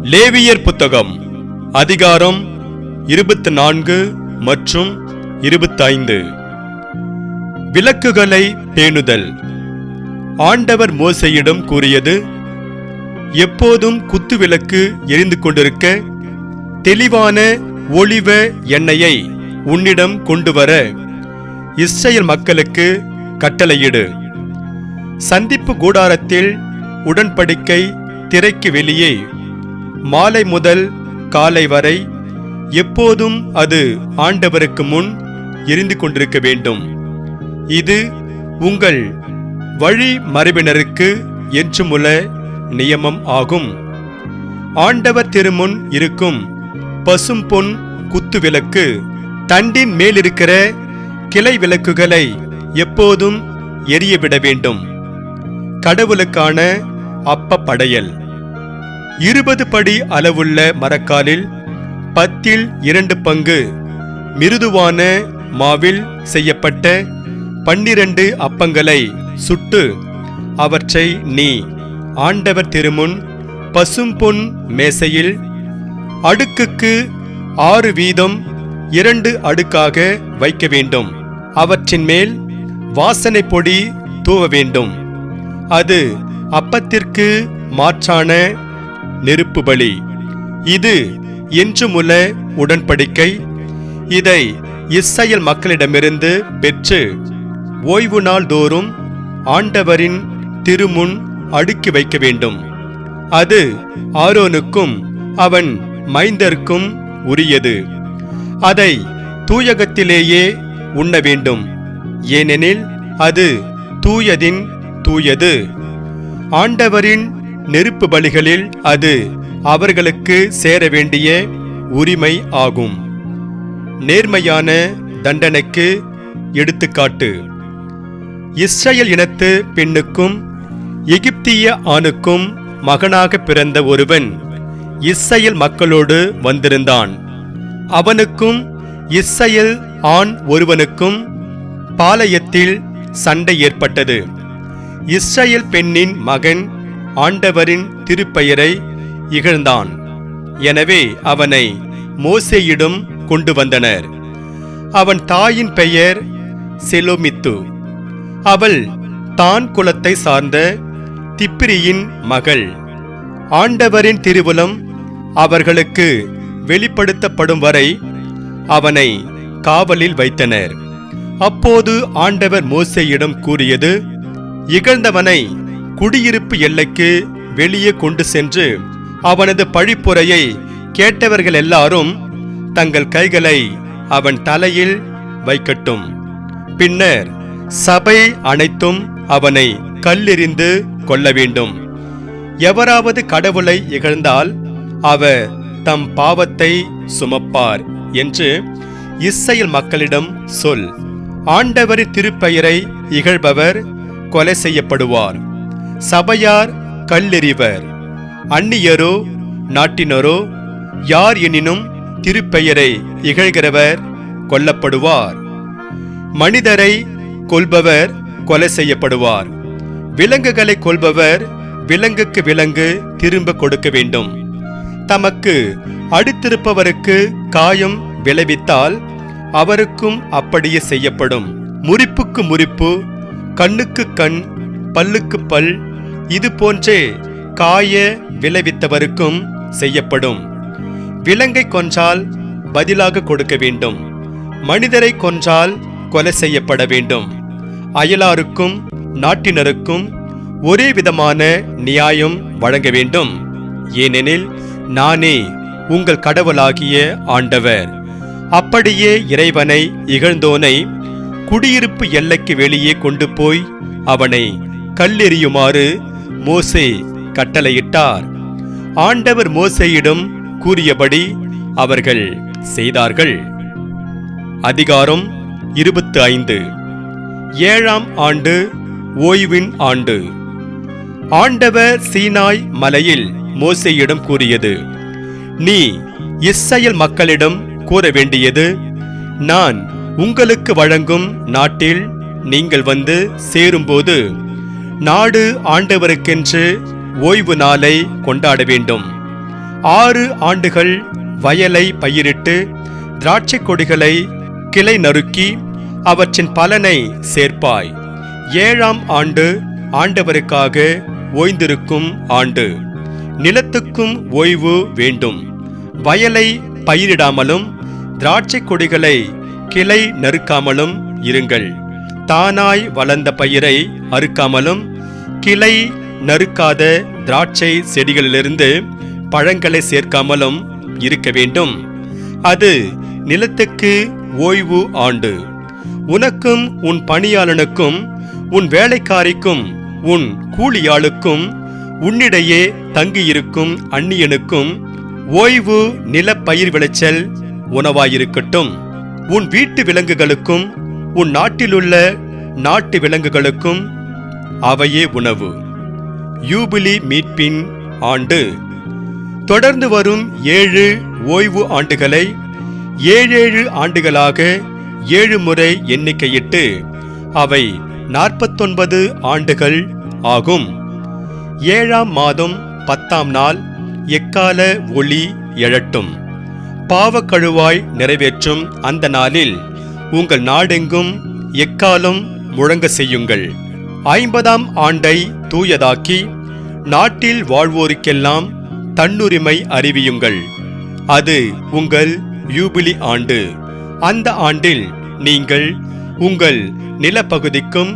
லேவியர் புத்தகம் அதிகாரம் 24 மற்றும் 25. விளக்குகளை பேணுதல். ஆண்டவர் மோசேயிடம் கூறியது: எப்போதும் குத்துவிளக்கு எரிந்து கொண்டிருக்க தெளிவான ஒலிவ எண்ணெயை உன்னிடம் கொண்டுவர இஸ்ரவேல் மக்களுக்கு கட்டளையிடு. சந்திப்பு கூடாரத்தில் உடன்படிக்கை திரைக்கு வெளியே மாலை முதல் காலை வரை எப்போதும் அது ஆண்டவருக்கு முன் எரிந்து கொண்டிருக்க வேண்டும். இது உங்கள் வழி மரபினருக்கு என்றுமுள்ள நியமம் ஆகும். ஆண்டவர் திருமுன் இருக்கும் பசும்பொன் குத்துவிளக்கு தண்டின் மேலிருக்கிற கிளை விளக்குகளை எப்போதும் எரியவிட வேண்டும். கடவுளுக்கான அப்ப படையல். 20 படி அளவுள்ள மரக்காலில் 2 பங்கு மிருதுவான மாவில் செய்யப்பட்ட 12 அப்பங்களை சுட்டு அவற்றை நீ ஆண்டவர் திருமுன் பசும்பொன் மேசையில் அடுக்குக்கு 6 வீதம் 2 அடுக்காக வைக்க வேண்டும். அவற்றின் மேல் வாசனை பொடி தூவ வேண்டும். அது அப்பத்திற்கு மாற்றான நெருப்பு பலி. இது என்றுமுள்ள உடன்படிக்கை. இதை இஸ்ரவேல் மக்களிடமிருந்து பெற்று ஓய்வு நாள் தோறும் ஆண்டவரின் திருமுன் அடுக்கி வைக்க வேண்டும். அது ஆரோனுக்கும் அவன் மைந்தர்க்கும் உரியது. அதை தூயகத்திலேயே உண்ண வேண்டும், ஏனெனில் அது தூயதின் தூயது. ஆண்டவரின் நெருப்பு பலிகளில் அது அவர்களுக்கு சேர வேண்டிய உரிமை ஆகும். நேர்மையான தண்டனைக்கு எடுத்துக்காட்டு. இஸ்ரவேல் இனத்து பெண்ணுக்கும் எகிப்திய ஆணுக்கும் மகனாக பிறந்த ஒருவன் இஸ்ரவேல் மக்களோடு வந்திருந்தான். அவனுக்கும் இஸ்ரவேல் ஆண் ஒருவனுக்கும் பாளையத்தில் சண்டை ஏற்பட்டது. இஸ்ரவேல் பெண்ணின் மகன் ஆண்டவரின் திருப்பெயரை இகழ்ந்தான். எனவே அவனை மோசேயிடம் கொண்டு வந்தனர். அவன் தாயின் பெயர் செலோமித்து. அவள் தான் குலத்தை சார்ந்த திப்ரியின் மகள். ஆண்டவரின் திருவுளம் அவர்களுக்கு வெளிப்படுத்தப்படும் வரை அவனை காவலில் வைத்தனர். அப்போது ஆண்டவர் மோசேயிடம் கூறியது: இகழ்ந்தவனை குடியிருப்பு எல்லைக்கு வெளியே கொண்டு சென்று அவனது பழிப்புரையை கேட்டவர்கள் எல்லாரும் தங்கள் கைகளை அவன் தலையில் வைக்கட்டும். பின்னர் சபை அனைத்தும் அவனை கல்லெறிந்து கொள்ள வேண்டும். எவராவது கடவுளை இகழ்ந்தால் அவர் தம் பாவத்தை சுமப்பார் என்று இஸ்ரவேல் மக்களிடம் சொல். ஆண்டவரின் திருப்பெயரை இகழ்பவர் கொலை செய்யப்படுவார். சபையார் கல்லெறிவர். அந்நியரோ நாட்டினரோ யார் எனினும் திருப்பெயரை இகழ்கிறவர் கொல்லப்படுவார். மனிதரை கொல்பவர் கொலை செய்யப்படுவார். விலங்குகளை கொல்பவர் விலங்குக்கு விலங்கு திரும்ப கொடுக்க வேண்டும். தமக்கு அடுத்திருப்பவருக்கு காயம் விளைவித்தால் அவருக்கும் அப்படியே செய்யப்படும். முறிப்புக்கு முறிப்பு, கண்ணுக்கு கண், பல்லுக்கு பல், இது போன்றே காய விளைவித்தவருக்கும் செய்யப்படும். விலங்கை கொன்றால் பதிலாக கொடுக்க வேண்டும். மனிதரை கொன்றால் கொலை செய்யப்பட வேண்டும். அயலாருக்கும் நாட்டினருக்கும் ஒரே விதமான நியாயம் வழங்க வேண்டும், ஏனெனில் நானே உங்கள் கடவுளாகிய ஆண்டவர். அப்படியே இறைவனை இகழ்ந்தோனை குடியிருப்பு எல்லைக்கு வெளியே கொண்டு போய் அவனை கல்லெறியுமாறு மோசே கட்டளையிட்டார். ஆண்டவர் மோசேயிடம் கூறியபடி அவர்கள் செய்தார்கள். அதிகாரம் 25. 7ஆம் ஆண்டு ஓய்வின் ஆண்டு. ஆண்டவர் சீனாய் மலையில் மோசேயிடம் கூறியது: நீ இஸ்ரவேல் மக்களிடம் கூற வேண்டியது: நான் உங்களுக்கு வழங்கும் நாட்டில் நீங்கள் வந்து சேரும்போது நாடு ஆண்டவருக்கென்று ஓய்வு நாளை கொண்டாட வேண்டும். 6 ஆண்டுகள் வயலை பயிரிட்டு திராட்சை கொடிகளை கிளை நறுக்கி அவற்றின் பலனை சேர்ப்பாய். 7ஆம் ஆண்டு ஆண்டவருக்காக ஓய்ந்திருக்கும் ஆண்டு. நிலத்துக்கும் ஓய்வு வேண்டும். வயலை பயிரிடாமலும் திராட்சை கொடிகளை கிளை நறுக்காமலும் இருங்கள். தானாய் வளர்ந்த பயிரை அறுக்காமலும் கிளை நறுக்காத திராட்சை செடிகளிலிருந்து பழங்களை சேர்க்காமலும் இருக்க வேண்டும். அது நிலத்துக்கு ஓய்வு ஆண்டு. உனக்கும் உன் பணியாளனுக்கும் உன் வேலைக்காரிக்கும் உன் கூலியாளுக்கும் உன்னிடையே தங்கியிருக்கும் அந்நியனுக்கும் ஓய்வு நில பயிர் விளைச்சல் உணவாயிருக்கட்டும். உன் வீட்டு விலங்குகளுக்கும் உன் நாட்டிலுள்ள நாட்டு விலங்குகளுக்கும் அவையே உணவு. யூபிலி மீட்பின் ஆண்டு. தொடர்ந்து வரும் 7 ஓய்வு ஆண்டுகளை 7 ஆண்டுகளாக 7 முறை எண்ணிக்கையிட்டு அவை 49 ஆண்டுகள் ஆகும். 7ஆம் மாதம் 10ஆம் நாள் எக்கால ஒளி எழட்டும். பாவக்கழுவாய் நிறைவேற்றும் அந்த நாளில் உங்கள் நாடெங்கும் எக்காலம் முழங்க செய்யுங்கள். 50ஆம் ஆண்டை தூயதாக்கி நாட்டில் வாழ்வோருக்கெல்லாம் தன்னுரிமை அறிவியுங்கள். அது உங்கள் யூபிலி ஆண்டு. அந்த ஆண்டில் நீங்கள் உங்கள் நிலப்பகுதிக்கும்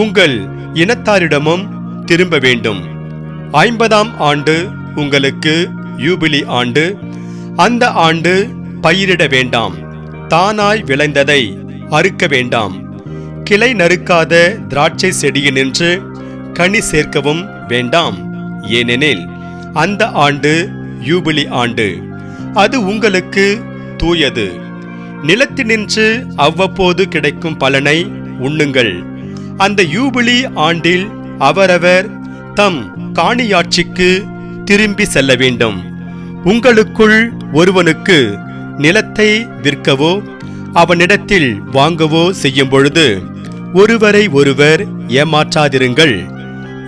உங்கள் இனத்தாரிடமும் திரும்ப வேண்டும். 50ஆம் ஆண்டு உங்களுக்கு யூபிலி ஆண்டு. அந்த ஆண்டு பயிரிட வேண்டாம். தானாய் விளைந்ததை அறுக்க வேண்டாம். கிளை நறுக்காத திராட்சை செடியினின்று கனி சேர்க்கவும் வேண்டாம். ஏனெனில் அந்த ஆண்டு யூபிலி ஆண்டு. அது உங்களுக்கு தூயது. நிலத்தினின்று அவ்வப்போது கிடைக்கும் பலனை உண்ணுங்கள். அந்த யூபிலி ஆண்டில் அவரவர் தம் காணியாட்சிக்கு திரும்பி செல்ல வேண்டும். உங்களுக்குள் ஒருவனுக்கு நிலத்தை விற்கவோ அவனிடத்தில் வாங்கவோ செய்யும் பொழுது ஒருவரை ஒருவர் ஏமாற்றாதிருங்கள்.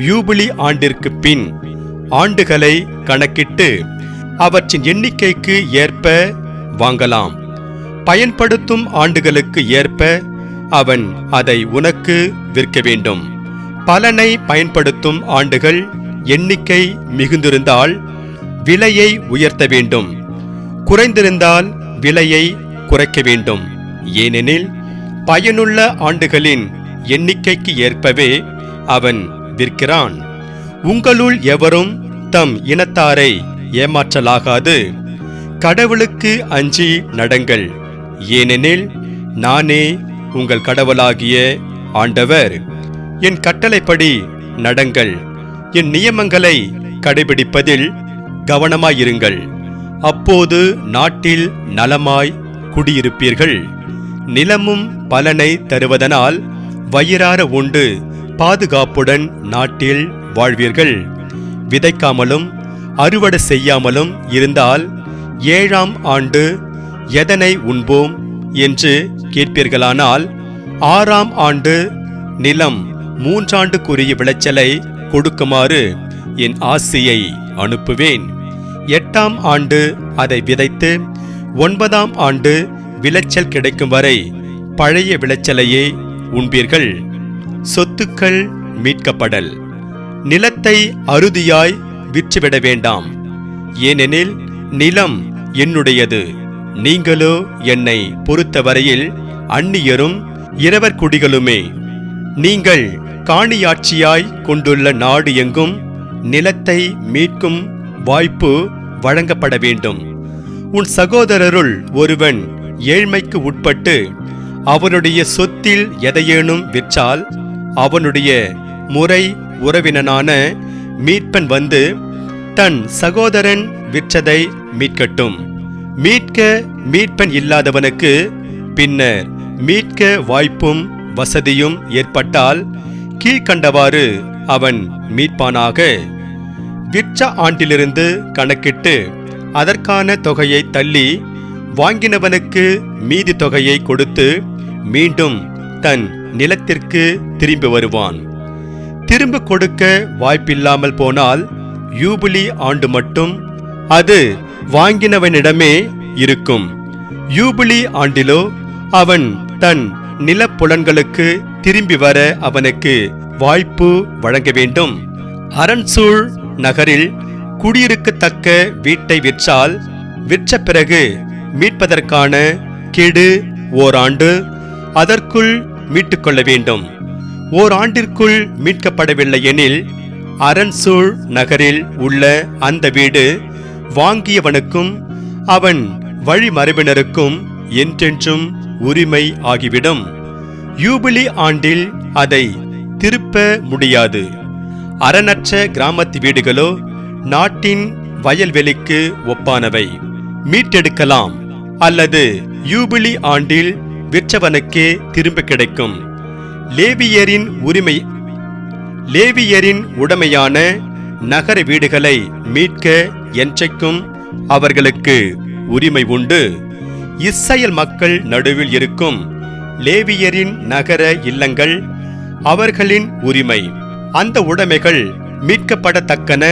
யூபிலி ஆண்டிற்கு பின் ஆண்டுகளை கணக்கிட்டு அவற்றின் எண்ணிக்கைக்கு ஏற்ப வாங்கலாம். பயன்படுத்தும் ஆண்டுகளுக்கு ஏற்ப அவன் அதை உனக்கு விற்க வேண்டும். பலனை பயன்படுத்தும் ஆண்டுகள் எண்ணிக்கை மிகுந்திருந்தால் விலையை உயர்த்த வேண்டும். குறைந்திருந்தால் விலையை குறைக்க வேண்டும். ஏனெனில் பயனுள்ள ஆண்டுகளின் எண்ணிக்கைக்கு ஏற்பவே அவன் விற்கிறான். உங்களுள் எவரும் தம் இனத்தாரை ஏமாற்றலாகாது. கடவுளுக்கு அஞ்சி நடங்கள். ஏனெனில் நானே உங்கள் கடவுளாகிய ஆண்டவர். என் கட்டளைப்படி நடங்கள். என் நியமங்களை கடைபிடிப்பதில் கவனமாயிருங்கள். அப்போது நாட்டில் நலமாய் குடியிருப்பீர்கள். நிலமும் பலனை தருவதனால் வயிறார உண்டு பாதுகாப்புடன் நாட்டில் வாழ்வீர்கள். விதைக்காமலும் அறுவடை செய்யாமலும் இருந்தால் 7ஆம் ஆண்டு எதனை உண்போம் என்று கேட்பீர்களானால் 6ஆம் ஆண்டு நிலம் 3 ஆண்டுக்குரிய விளைச்சலை கொடுக்குமாறு என் ஆசியை அனுப்புவேன். 8ஆம் ஆண்டு அதை விதைத்து 9ஆம் ஆண்டு விளைச்சல் கிடைக்கும் வரை பழைய விளைச்சலையே உண்பீர்கள். சொத்துக்கள் மீட்கப்படல். நிலத்தை அறுதியாய் விற்றுவிட வேண்டாம். ஏனெனில் நிலம் என்னுடையது. நீங்களோ என்னை பொறுத்தவரையில் அந்நியரும் இரவர் குடிகளுமே. நீங்கள் காணியாட்சியாய் கொண்டுள்ள நாடு எங்கும் நிலத்தை மீட்கும் வாய்ப்பு வழங்கப்பட வேண்டும். உன் சகோதரருள் ஒருவன் ஏழ்மைக்கு உட்பட்டு அவனுடைய சொத்தில் எதையேனும் விற்றால் அவனுடைய முறை உறவினனான மீட்பன் வந்து தன் சகோதரன் விற்றதை மீட்கட்டும். மீட்பன் இல்லாதவனுக்கு பின்னர் மீட்க வாய்ப்பும் வசதியும் ஏற்பட்டால் கீழ்கண்டவாறு அவன் மீட்பானாக. விற்ற ஆண்டிலிருந்து கணக்கிட்டு அதற்கான தொகையை தள்ளி வாங்கினவனுக்கு மீதி தொகையை கொடுத்து மீண்டும் தன் நிலத்திற்கு திரும்பி வருவான். திரும்ப கொடுக்க வாய்ப்பில்லாமல் போனால் யூபிலி ஆண்டு மட்டும் அது வாங்கினவனிடமே இருக்கும். யூபிலி ஆண்டிலோ அவன் தன் நிலப்புலன்களுக்கு திரும்பி வர அவனுக்கு வாய்ப்பு வழங்க வேண்டும். அரண்சூழ் நகரில் குடியிருக்கத்தக்க வீட்டை விற்றால் விற்ற பிறகு மீட்பதற்கான கெடு ஓராண்டு, அதற்குள் மீட்டுக்கொள்ள வேண்டும். ஓராண்டிற்குள் மீட்கப்படவில்லை எனில் அரண்சூழ் நகரில் உள்ள அந்த வீடு வாங்கியவனுக்கும் அவன் வழிமரபினருக்கும் என்றென்றும் உரிமை ஆகிவிடும். யூபிலி ஆண்டில் அதை திருப்ப முடியாது. அரணற்ற கிராமத்து வீடுகளோ நாட்டின் வயல்வெளிக்கு ஒப்பானவை. மீட்டெடுக்கலாம் அல்லது யூபிலி ஆண்டில் விற்றவனுக்கே திரும்ப கிடைக்கும். லேவியரின் உடைமையான நகர வீடுகளை மீட்க என்றைக்கும் அவர்களுக்கு உரிமை உண்டு. இஸ்ரவேல் மக்கள் நடுவில் இருக்கும் லேவியரின் நகர இல்லங்கள் அவர்களின் உரிமை. அந்த உடைமைகள் மீட்கப்படத்தக்கன.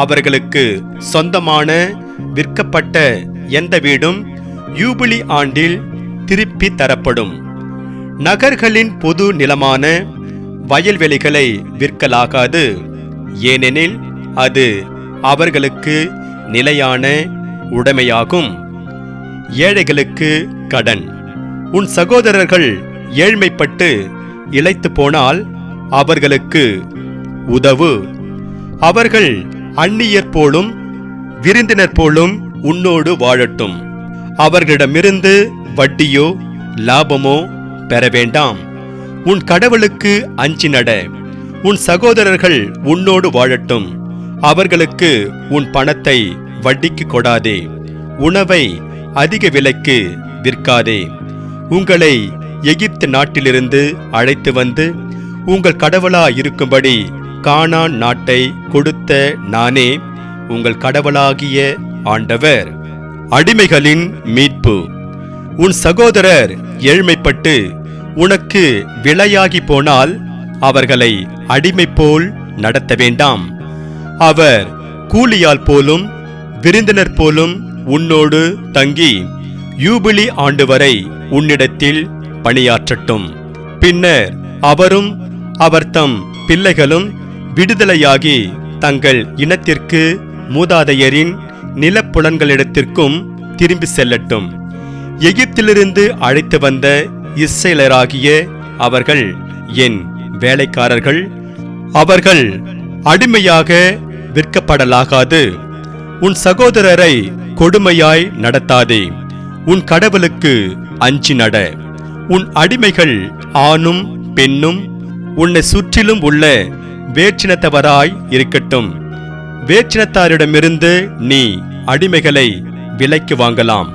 அவர்களுக்கு சொந்தமான விற்கப்பட்ட எந்த வீடும் யூபிலி ஆண்டில் திருப்பி தரப்படும். நகர்களின் பொது நிலமான வயல்வெளிகளை விற்கலாகாது, ஏனெனில் அது அவர்களுக்கு நிலையான உடைமையாகும். ஏழைகளுக்கு கடன். உன் சகோதரர்கள் ஏழ்மைப்பட்டு இளைத்து போனால் அவர்களுக்கு உதவு. அவர்கள் அந்நியர் போலும் விருந்தினர் போலும் உன்னோடு வாழட்டும். அவர்களிடமிருந்து வட்டியோ லாபமோ பெற வேண்டாம். உன் கடவுளுக்கு அஞ்சி நட. உன் சகோதரர்கள் உன்னோடு வாழட்டும். அவர்களுக்கு உன் பணத்தை வட்டிக்கு கொடாதே. உணவை அதிக விலைக்கு விற்காதே. உங்களை எகிப்து நாட்டிலிருந்து அழைத்து வந்து உங்கள் கடவுளாயிருக்கும்படி கானான் நாட்டை கொடுத்த நானே உங்கள் கடவுளாகிய ஆண்டவர். அடிமைகளின் மீட்பு. உன் சகோதரர் ஏழ்மைப்பட்டு உனக்கு விலையாகி போனால் அவர்களை அடிமை போல் நடத்த வேண்டாம். அவர் கூலியால் போலும் விருந்தினர் போலும் உன்னோடு தங்கி யூபிலி ஆண்டு வரை உன்னிடத்தில் பணியாற்றட்டும். பின்னர் அவரும் அவர் தம் பிள்ளைகளும் விடுதலையாகி தங்கள் இனத்திற்கு மூதாதையரின் நிலப்புலன்களிடத்திற்கும் திரும்பி செல்லட்டும். எகிப்திலிருந்து அழைத்து வந்த இஸ்ரவேலராகிய அவர்கள் என் வேலைக்காரர்கள். அவர்கள் அடிமையாக விற்கப்படலாகாது. உன் சகோதரரை கொடுமையாய் நடத்தாதே. உன் கடவுளுக்கு அஞ்சி நட. உன் அடிமைகள் ஆணும் பெண்ணும் உன்னை சுற்றிலும் உள்ள வேற்றினத்தவராய் இருக்கட்டும். வேற்றினத்தாரிடமிருந்து நீ அடிமைகளை விலைக்கு வாங்கலாம்.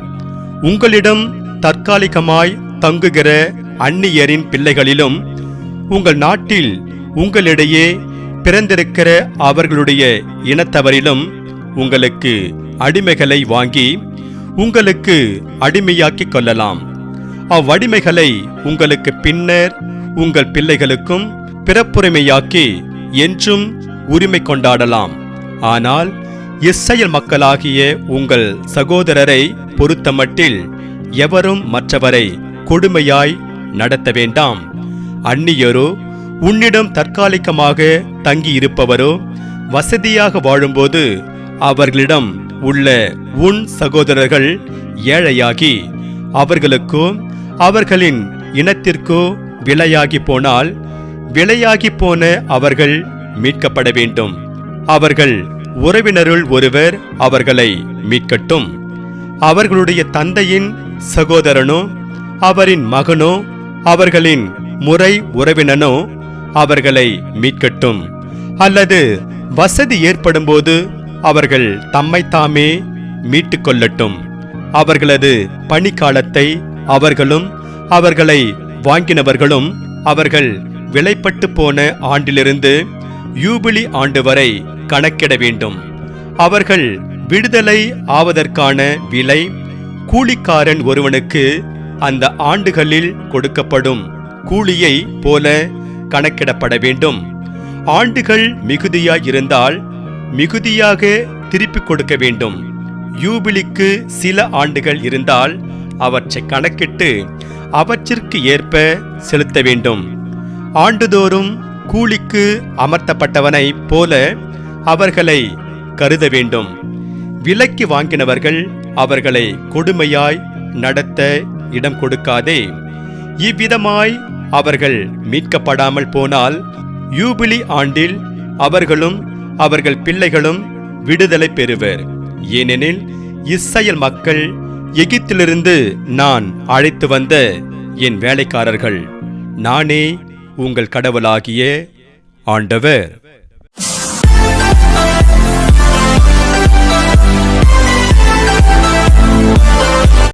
உங்களிடம் தற்காலிகமாய் தங்குகிற அந்நியரின் பிள்ளைகளிலும் உங்கள் நாட்டில் உங்களிடையே பிறந்திருக்கிற அவர்களுடைய இனத்தவரிலும் உங்களுக்கு அடிமைகளை வாங்கி உங்களுக்கு அடிமையாக்கிக் கொள்ளலாம். அவ்வடிமைகளை உங்களுக்கு பின்னர் உங்கள் பிள்ளைகளுக்கும் பிறப்புரிமையாக்கி என்றும் உரிமை கொண்டாடலாம். ஆனால் இஸ்ரவேல் மக்களாகிய உங்கள் சகோதரரை பொறுத்தமட்டில் எவரும் மற்றவரை கொடுமையாய் நடத்த வேண்டாம். அந்நியரோ உன்னிடம் தற்காலிகமாக தங்கியிருப்பவரோ வசதியாக வாழும்போது அவர்களிடம் உள்ள உன் சகோதரர்கள் ஏழையாகி அவர்களுக்கோ அவர்களின் இனத்திற்கோ விலையாகி போனால் விலையாகி போன அவர்கள் மீட்கப்பட வேண்டும். அவர்கள் உறவினருள் ஒருவர் அவர்களை மீட்கட்டும். அவர்களுடைய தந்தையின் சகோதரனோ அவரின் மகனோ அவர்களின் முறை உறவினனோ அவர்களை மீட்கட்டும். அல்லது வசதி ஏற்படும்போது அவர்கள் தம்மைத்தாமே மீட்டுக் கொள்ளட்டும். அவர்களது பணிக்காலத்தை அவர்களும் அவர்களை வாங்கினவர்களும் அவர்கள் விலைப்பட்டு போன ஆண்டிலிருந்து யூபிலி ஆண்டு வரை கணக்கிட வேண்டும். அவர்கள் விடுதலை ஆவதற்கான விலை கூலிக்காரன் ஒருவனுக்கு அந்த ஆண்டுகளில் கொடுக்கப்படும் கூலியை போல கணக்கிடப்பட வேண்டும். ஆண்டுகள் மிகுதியாய் இருந்தால் மிகுதியாக திருப்பிக் கொடுக்க வேண்டும். யூபிலிக்கு சில ஆண்டுகள் இருந்தால் அவற்றை கணக்கிட்டு அவற்றிற்கு ஏற்ப செலுத்த வேண்டும். ஆண்டுதோறும் கூலிக்கு அமர்த்தப்பட்டவனைப் போல அவர்களை கருத வேண்டும். விலைக்கு வாங்கினவர்கள் அவர்களை கொடுமையாய் நடத்த இடம் கொடுக்காதே. இவ்விதமாய் அவர்கள் மீட்கப்படாமல் போனால் யூபிலி ஆண்டில் அவர்களும் அவர்கள் பிள்ளைகளும் விடுதலை பெறுவர். ஏனெனில் இஸ்ரவேல் மக்கள் எகிப்திலிருந்து நான் அழைத்து வந்த என் வேலைக்காரர்கள். நானே உங்கள் கடவுளாகிய ஆண்டவர்.